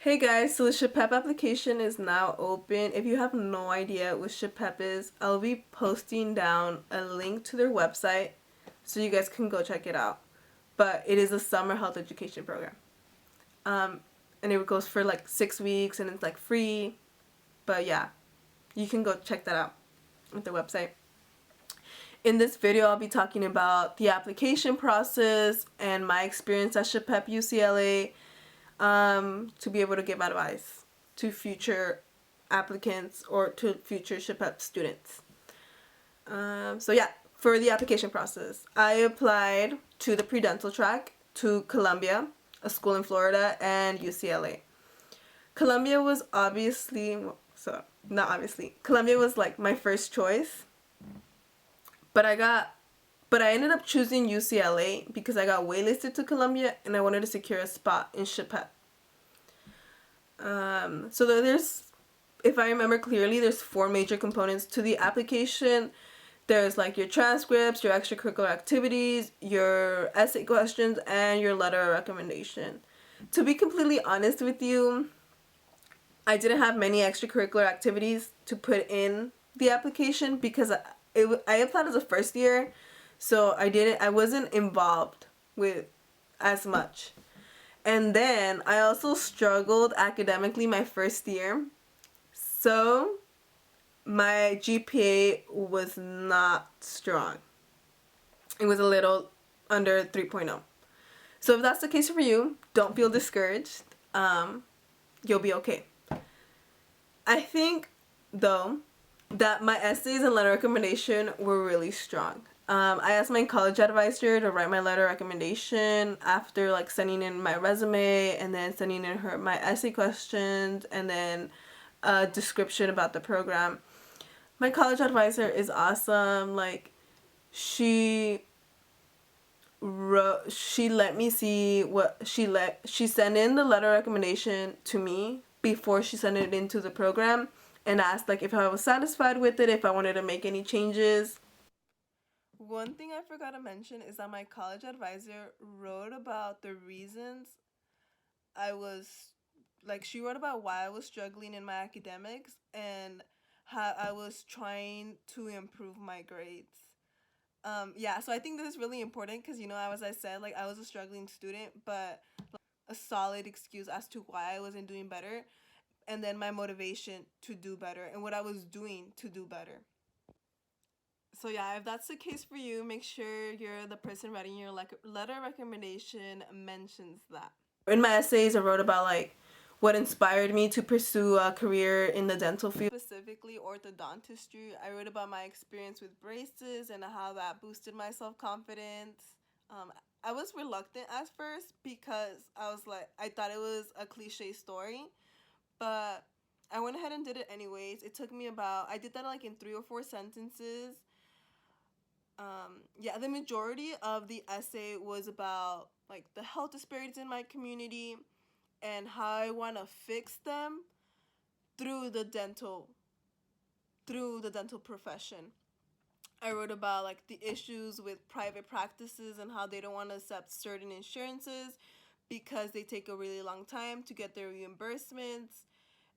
Hey guys, so the SHPEP application is now open. If you have no idea what SHPEP is, I'll be posting down a link to their website so you guys can go check it out. But it is a summer health education program. Um, and it goes for like 6 weeks and it's like free. But yeah, you can go check that out at the website. In this video, I'll be talking about the application process and my experience at SHPEP UCLA, to be able to give advice to future applicants or to future SHPEP students. So yeah, for the application process, I applied to the pre-dental track to Columbia, a school in Florida, and UCLA. Columbia was Columbia was like my first choice, but I ended up choosing UCLA because I got waitlisted to Columbia and I wanted to secure a spot in SHPEP. So there's, if I remember clearly, there's 4 major components to the application. There's like your transcripts, your extracurricular activities, your essay questions, and your letter of recommendation. To be completely honest with you, I didn't have many extracurricular activities to put in the application because I applied as a first year, so I wasn't involved with as much. And then I also struggled academically my first year. So my GPA was not strong. It was a little under 3.0. So if that's the case for you, don't feel discouraged. You'll be okay. I think, though, that my essays and letter recommendation were really strong. I asked my college advisor to write my letter recommendation after like sending in my resume and then sending in my essay questions and then a description about the program. My college advisor is awesome. Like she let me see what she sent in the letter recommendation to me before she sent it into the program and asked like if I was satisfied with it, if I wanted to make any changes. One thing I forgot to mention is that my college advisor wrote about the reasons I was she wrote about why I was struggling in my academics and how I was trying to improve my grades. Yeah, so I think this is really important because, as I said, like I was a struggling student, but a solid excuse as to why I wasn't doing better, and then my motivation to do better and what I was doing to do better. So yeah, if that's the case for you, make sure the person writing your letter recommendation mentions that. In my essays, I wrote about like what inspired me to pursue a career in the dental field, specifically orthodontistry. I wrote about my experience with braces and how that boosted my self-confidence. I was reluctant at first because I thought it was a cliche story, but I went ahead and did it anyways. It took me I did that like in 3 or 4 sentences. Yeah, the majority of the essay was about like the health disparities in my community and how I want to fix them through the dental profession. I wrote about like the issues with private practices and how they don't want to accept certain insurances because they take a really long time to get their reimbursements.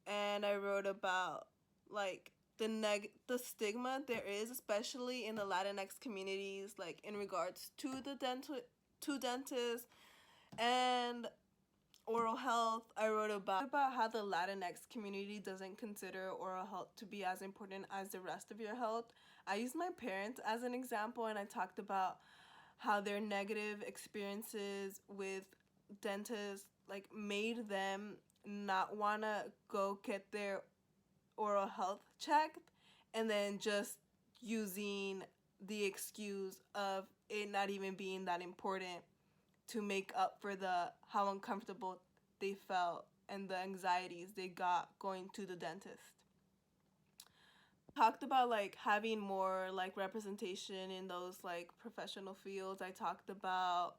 And I wrote about like the stigma there is, especially in the Latinx communities, like in regards to dentists and oral health. I wrote about how the Latinx community doesn't consider oral health to be as important as the rest of your health. I used my parents as an example, and I talked about how their negative experiences with dentists like made them not want to go get their oral health checked, and then just using the excuse of it not even being that important to make up for the how uncomfortable they felt and the anxieties they got going to the dentist. Talked about like having more like representation in those like professional fields. I talked about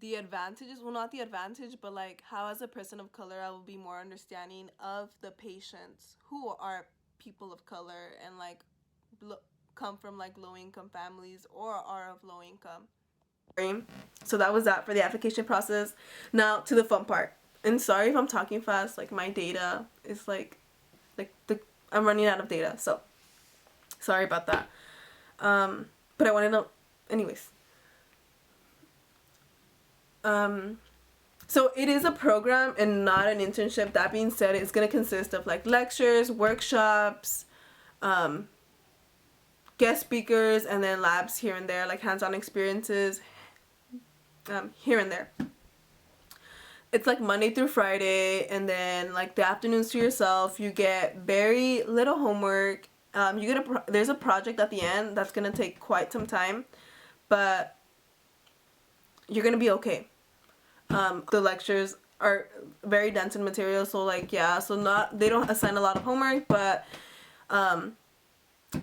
the advantages, well, not the advantage, but like how as a person of color I will be more understanding of the patients who are people of color and like come from like low income families or are of low income. So that was that for the application process. Now to the fun part. And sorry if I'm talking fast, like my data is like I'm running out of data, so sorry about that. But I wanted to, anyways. So it is a program and not an internship. That being said, it's going to consist of like lectures, workshops, guest speakers, and then labs here and there, like hands-on experiences here and there. It's like Monday through Friday, and then like the afternoons to yourself. You get very little homework. You get there's a project at the end that's going to take quite some time, but you're going to be okay. The lectures are very dense in material, so like they don't assign a lot of homework, but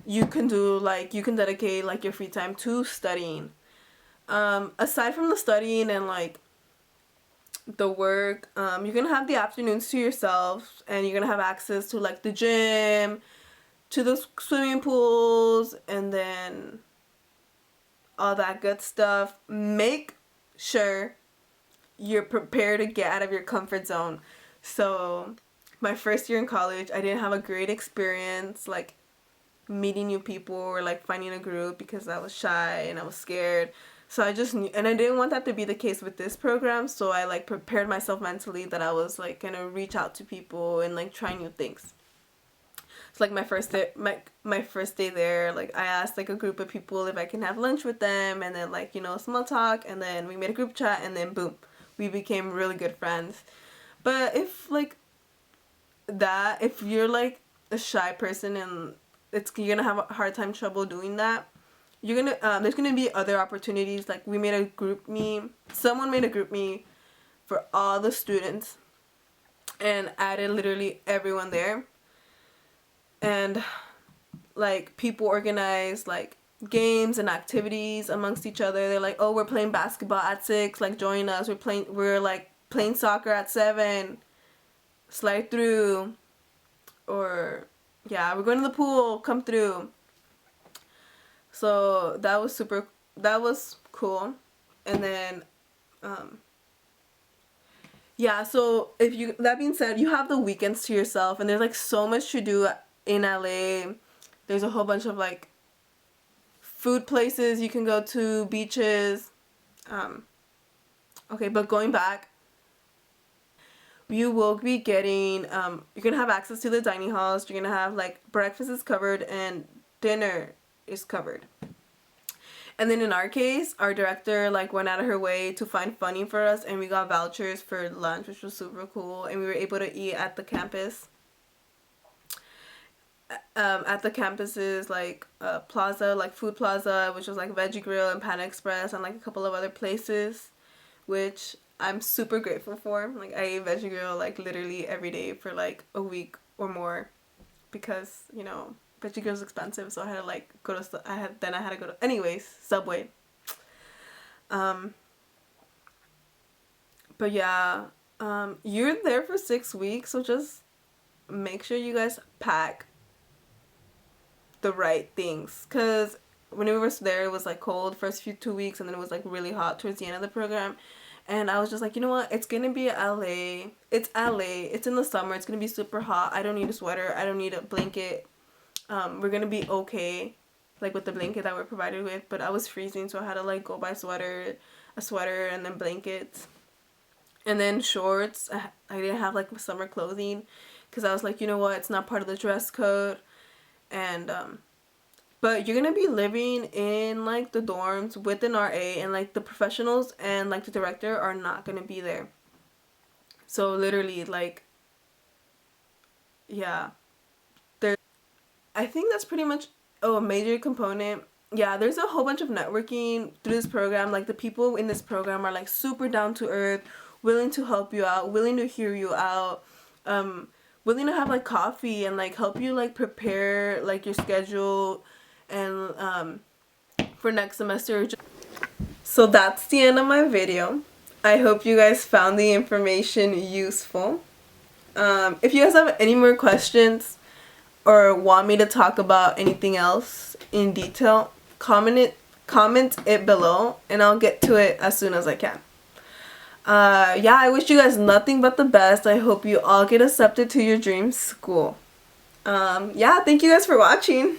you can dedicate like your free time to studying. Aside from the studying and like the work, you're gonna have the afternoons to yourself, and you're gonna have access to like the gym, to the swimming pools, and then all that good stuff. Make sure you're prepared to get out of your comfort zone. So my first year in college, I didn't have a great experience like meeting new people or like finding a group because I was shy and I was scared. So I just knew, and I didn't want that to be the case with this program, so I like prepared myself mentally that I was like gonna reach out to people and like try new things. So like my first day there, like I asked like a group of people if I can have lunch with them, and then like small talk, and then we made a group chat, and then boom, we became really good friends. But if you're like a shy person and you're gonna have a hard time trouble doing that, you're gonna there's gonna be other opportunities. Like someone made a group me for all the students and added literally everyone there, and like people organize like games and activities amongst each other. They're like, oh, we're playing basketball at 6, like join us. We're like playing soccer at 7, slide through. Or yeah, we're going to the pool, come through. So that was cool. And then so that being said, you have the weekends to yourself, and there's like so much to do in LA. There's a whole bunch of like food places you can go to, beaches. Okay, but going back, you will be getting you're gonna have access to the dining halls. You're gonna have like breakfast is covered and dinner is covered. And then in our case, our director like went out of her way to find funding for us, and we got vouchers for lunch, which was super cool, and we were able to eat at the campus. At the campus's like plaza, like food plaza, which was like Veggie Grill and Panda Express and like a couple of other places, which I'm super grateful for. Like I ate Veggie Grill like literally every day for like a week or more, because Veggie Grill is expensive, so I had to like go to I had to go to anyways Subway. But yeah, you're there for 6 weeks, so just make sure you guys pack the right things, because when we were there it was like cold first 2 weeks, and then it was like really hot towards the end of the program, and I was just like, you know what, it's gonna be LA, it's in the summer, it's gonna be super hot, I don't need a sweater, I don't need a blanket, we're gonna be okay like with the blanket that we're provided with. But I was freezing, so I had to like go buy a sweater and then blankets and then shorts. I didn't have like summer clothing because I was like, you know what, it's not part of the dress code. And but you're gonna be living in like the dorms with an RA, and like the professionals and like the director are not gonna be there. So literally like, yeah, I think that's pretty much a major component. Yeah, there's a whole bunch of networking through this program. Like the people in this program are like super down to earth, willing to help you out, willing to hear you out, willing to have like coffee and like help you like prepare like your schedule and for next semester. So that's the end of my video. I hope you guys found the information useful. If you guys have any more questions or want me to talk about anything else in detail, comment it below, and I'll get to it as soon as I can. Yeah, I wish you guys nothing but the best. I hope you all get accepted to your dream school. Yeah, thank you guys for watching.